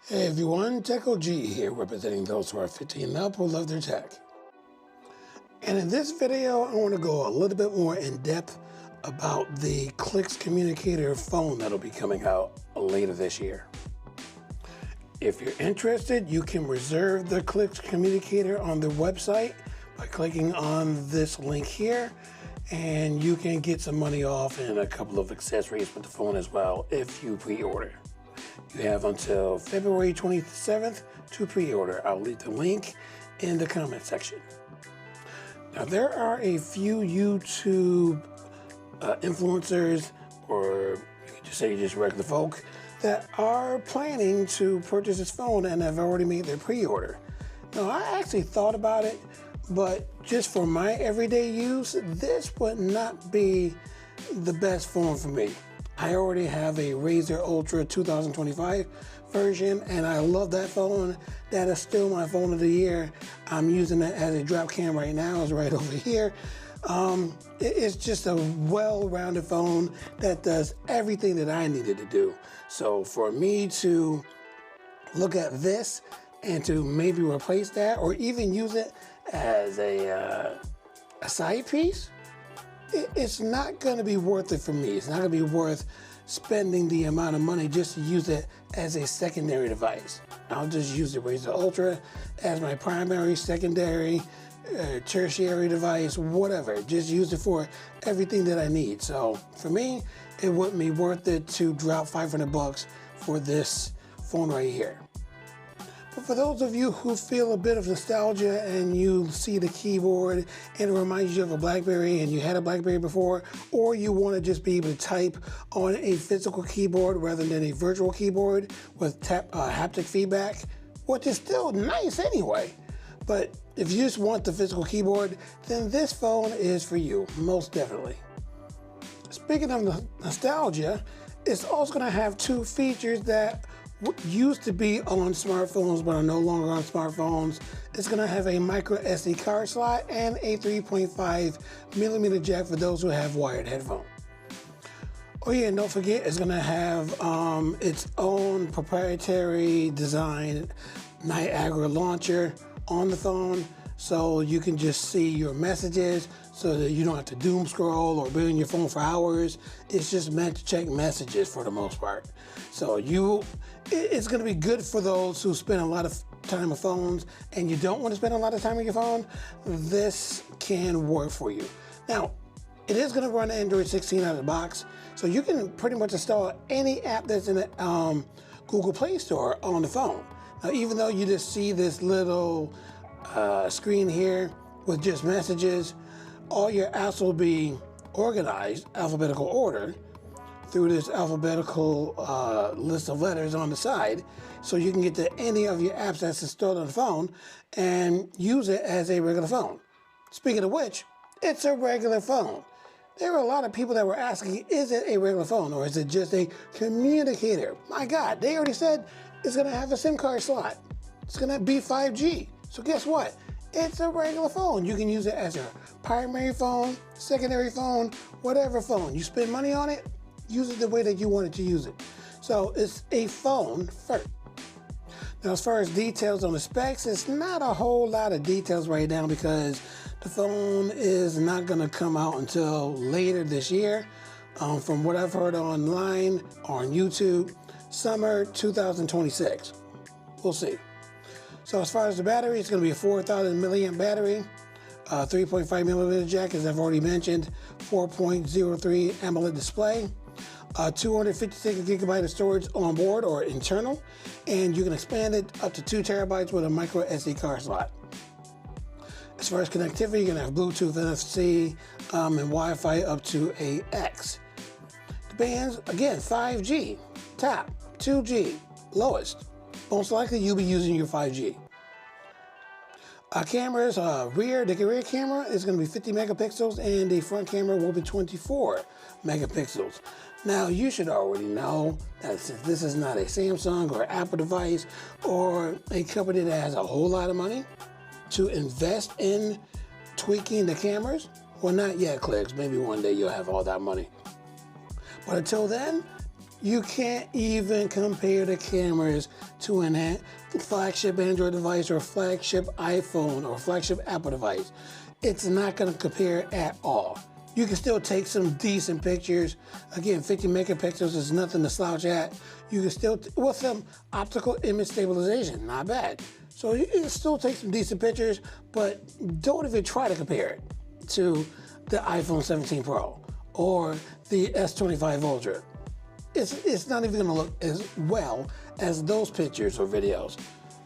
Hey everyone, Tech OG here, representing those who are 15 and up who love their tech. And in this video, I want to go a little bit more in depth about the Clicks Communicator phone that'll be coming out later this year. If you're interested, you can reserve the Clicks Communicator on their website by clicking on this link here, and you can get some money off and a couple of accessories with the phone as well if you pre-order. You have until February 27th to pre-order. I'll leave the link in the comment section. Now, there are a few YouTube influencers, or you could just say just regular folk, that are planning to purchase this phone and have already made their pre-order. Now, I actually thought about it, but just for my everyday use, this would not be the best phone for me. I already have a Razer Ultra 2025 version, and I love that phone. That is still my phone of the year. I'm using it as a drop cam right now. It's right over here. It's just a well-rounded phone that does everything that I needed to do. So for me to look at this and to maybe replace that, or even use it as a side piece, it's not going to be worth it for me. It's not going to be worth spending the amount of money just to use it as a secondary device. I'll just use the Razer Ultra as my primary, secondary, tertiary device, whatever. Just use it for everything that I need. So for me, it wouldn't be worth it to drop $500 for this phone right here. But for those of you who feel a bit of nostalgia and you see the keyboard and it reminds you of a BlackBerry and you had a BlackBerry before, or you want to just be able to type on a physical keyboard rather than a virtual keyboard with haptic feedback, which is still nice anyway. But if you just want the physical keyboard, then this phone is for you, most definitely. Speaking of nostalgia, it's also going to have two features that used to be on smartphones but are no longer on smartphones. It's going to have a micro SD card slot and a 3.5 millimeter jack for those who have wired headphones. Oh yeah, and don't forget, it's going to have its own proprietary design Niagara launcher on the phone, so you can just see your messages so that you don't have to doom scroll or be on your phone for hours. It's just meant to check messages for the most part. So it's going to be good for those who spend a lot of time on phones and you don't want to spend a lot of time on your phone. This can work for you. Now, it is going to run Android 16 out of the box, so you can pretty much install any app that's in the Google Play Store on the phone. Now, even though you just see this little screen here with just messages, all your apps will be organized alphabetical order through this alphabetical list of letters on the side, so you can get to any of your apps that's installed on the phone and use it as a regular phone. Speaking of which, it's a regular phone. There were a lot of people that were asking, is it a regular phone or is it just a communicator? My God, they already said it's going to have a SIM card slot. It's going to be 5G. So guess what? It's a regular phone. You can use it as your primary phone, secondary phone, whatever phone. You spend money on it, use it the way that you wanted to use it. So it's a phone first. Now, as far as details on the specs, it's not a whole lot of details right now because the phone is not going to come out until later this year. From what I've heard online on YouTube, summer 2026. We'll see. So as far as the battery, it's going to be a 4,000 milliamp battery, 3.5 millimeter jack, as I've already mentioned, 4.03 AMOLED display, 256 gigabyte of storage on board or internal, and you can expand it up to 2 terabytes with a micro SD card slot. As far as connectivity, you're going to have Bluetooth, NFC, and Wi-Fi up to AX. The bands, again, 5G, top, 2G, lowest. Most likely you'll be using your 5G. Cameras, the rear camera is going to be 50 megapixels and the front camera will be 24 megapixels. Now, you should already know that since this is not a Samsung or Apple device or a company that has a whole lot of money to invest in tweaking the cameras, well, not yet, Clicks. Maybe one day you'll have all that money. But until then, You can't even compare the cameras to a flagship Android device or a flagship iPhone or flagship Apple device. It's not going to compare at all. You can still take some decent pictures. Again, 50 megapixels is nothing to slouch at. You can still, with some optical image stabilization, not bad. So you can still take some decent pictures, but don't even try to compare it to the iPhone 17 Pro or the S25 Ultra. It's not even gonna look as well as those pictures or videos,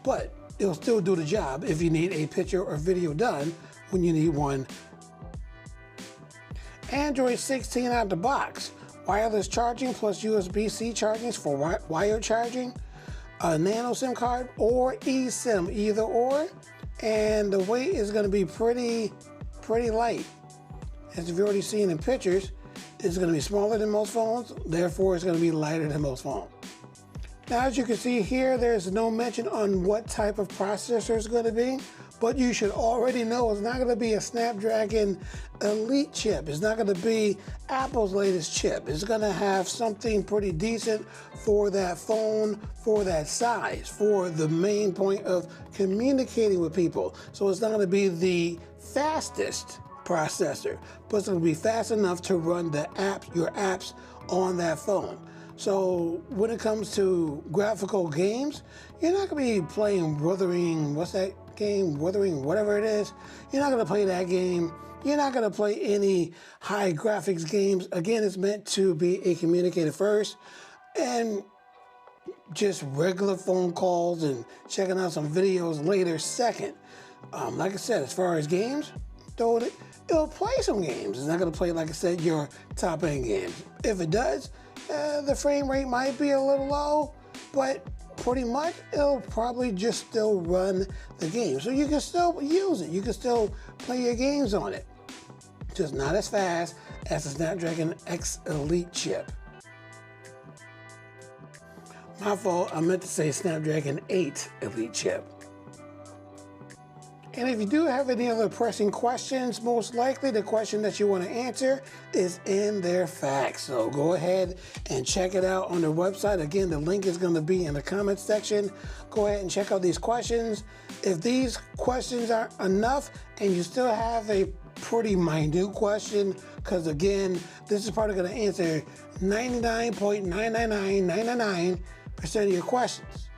but it'll still do the job if you need a picture or video done when you need one. Android 16 out the box, wireless charging plus USB-C charging for wired charging, a nano SIM card or eSIM, either or, and the weight is going to be pretty light. As you've already seen in pictures, it's going to be smaller than most phones, therefore it's going to be lighter than most phones. Now, as you can see here, there's no mention on what type of processor it's going to be, but you should already know it's not going to be a Snapdragon Elite chip. It's not going to be Apple's latest chip. It's going to have something pretty decent for that phone, for that size, for the main point of communicating with people. So it's not going to be the fastest processor, but it's going to be fast enough to run the apps, your apps on that phone. So when it comes to graphical games, you're not going to be playing Wuthering, what's that game? Wuthering, whatever it is. You're not going to play that game. You're not going to play any high graphics games. Again, it's meant to be a communicator first and just regular phone calls and checking out some videos later second. Like I said, as far as games, it'll play some games. It's not going to play, like I said, your top end games. If it does, the frame rate might be a little low, but pretty much it'll probably just still run the game. So you can still use it. You can still play your games on it. Just not as fast as the Snapdragon X Elite chip. My fault, I meant to say Snapdragon 8 Elite chip. And if you do have any other pressing questions, most likely the question that you want to answer is in their facts. So go ahead and check it out on their website. Again, the link is going to be in the comments section. Go ahead and check out these questions. If these questions aren't enough and you still have a pretty minute question, because again, this is probably going to answer 99.99999% of your questions.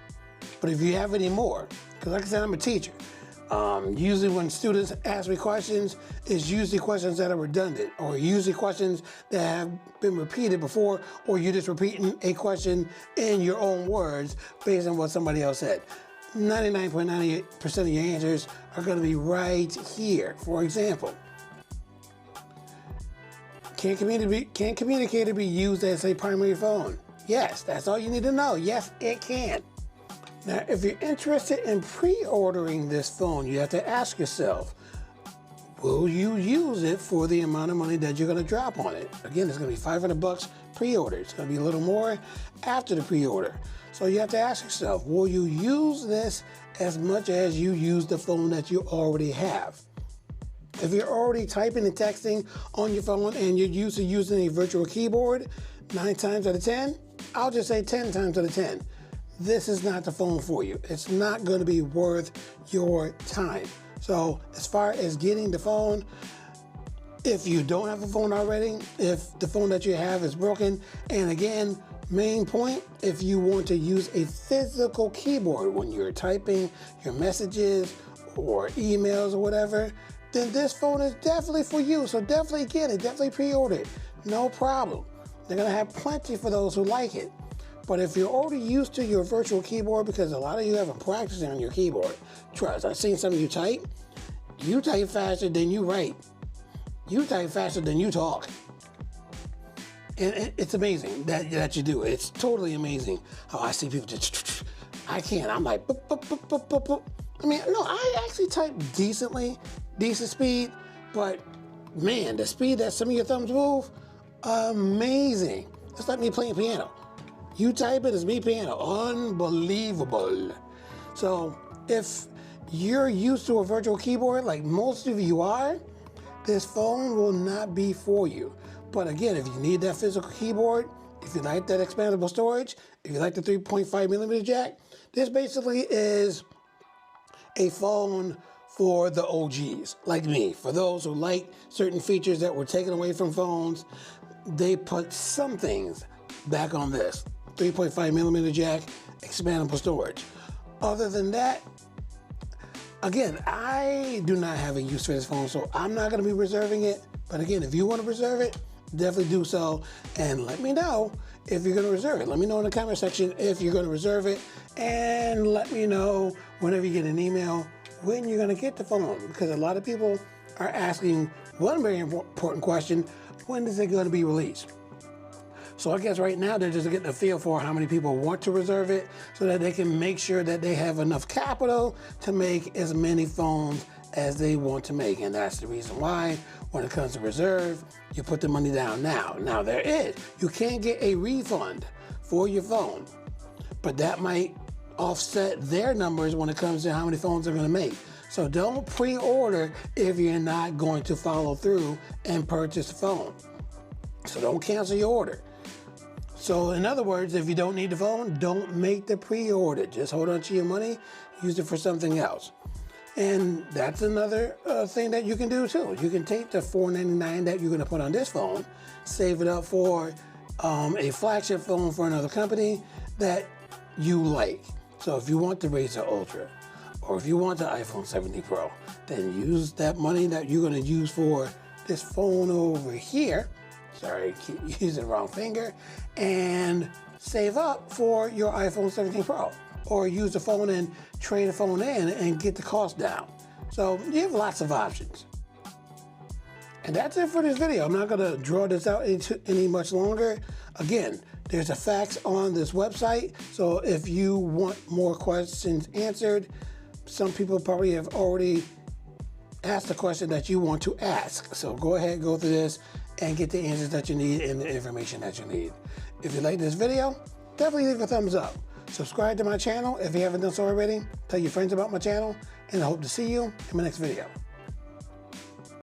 But if you have any more, because like I said, I'm a teacher. Usually when students ask me questions, it's usually questions that are redundant or usually questions that have been repeated before, or you're just repeating a question in your own words based on what somebody else said. 99.98% of your answers are going to be right here. For example, can Communicator be used as a primary phone? Yes, that's all you need to know. Yes, it can. Now, if you're interested in pre-ordering this phone, you have to ask yourself, will you use it for the amount of money that you're going to drop on it? Again, it's going to be $500 pre-order. It's going to be a little more after the pre-order. So you have to ask yourself, will you use this as much as you use the phone that you already have? If you're already typing and texting on your phone and you're used to using a virtual keyboard, 9 times out of 10, I'll just say 10 times out of 10. This is not the phone for you. It's not going to be worth your time. So as far as getting the phone, if you don't have a phone already, if the phone that you have is broken, and again, main point, if you want to use a physical keyboard when you're typing your messages or emails or whatever, then this phone is definitely for you. So definitely get it, definitely pre-order it. No problem. They're going to have plenty for those who like it. But if you're already used to your virtual keyboard, because a lot of you haven't practiced on your keyboard, trust, I've seen some of you type faster than you write. You type faster than you talk. And it's amazing that you do it. It's totally amazing how I see people just, I can't. I'm like, boop, boop, boop, boop, boop, boop. I mean, no, I actually type decent speed, but man, the speed that some of your thumbs move, amazing. It's like me playing piano. You type it as me piano, unbelievable. So if you're used to a virtual keyboard like most of you are, this phone will not be for you. But again, if you need that physical keyboard If you like that expandable storage, if you like the 3.5mm jack, this basically is a phone for the OGs, like me. For those who like certain features that were taken away from phones, they put some things back on this. 3.5mm jack, expandable storage. Other than that, again, I do not have a use for this phone, so I'm not gonna be reserving it. But again, if you wanna reserve it, definitely do so, and let me know if you're gonna reserve it. Let me know in the comment section if you're gonna reserve it, and let me know whenever you get an email when you're gonna get the phone, because a lot of people are asking one very important question: when is it gonna be released? So I guess right now they're just getting a feel for how many people want to reserve it so that they can make sure that they have enough capital to make as many phones as they want to make. And that's the reason why when it comes to reserve, you put the money down now. Now you can't get a refund for your phone, but that might offset their numbers when it comes to how many phones they're gonna make. So don't pre-order if you're not going to follow through and purchase the phone. So don't cancel your order. So in other words, if you don't need the phone, don't make the pre-order. Just hold on to your money, use it for something else. And that's another thing that you can do too. You can take the $499 that you're gonna put on this phone, save it up for a flagship phone for another company that you like. So if you want the Razr Ultra, or if you want the iPhone 17 Pro, then use that money that you're gonna use for this phone over here. Sorry, keep using the wrong finger, and save up for your iPhone 17 Pro, or use the phone and trade the phone in and get the cost down. So you have lots of options. And that's it for this video. I'm not gonna draw this out any much longer. Again, there's a fax on this website, so if you want more questions answered, some people probably have already asked the question that you want to ask. So go ahead, go through this, and get the answers that you need and the information that you need. If you like this video, definitely leave a thumbs up. Subscribe to my channel if you haven't done so already. Tell your friends about my channel, and I hope to see you in my next video.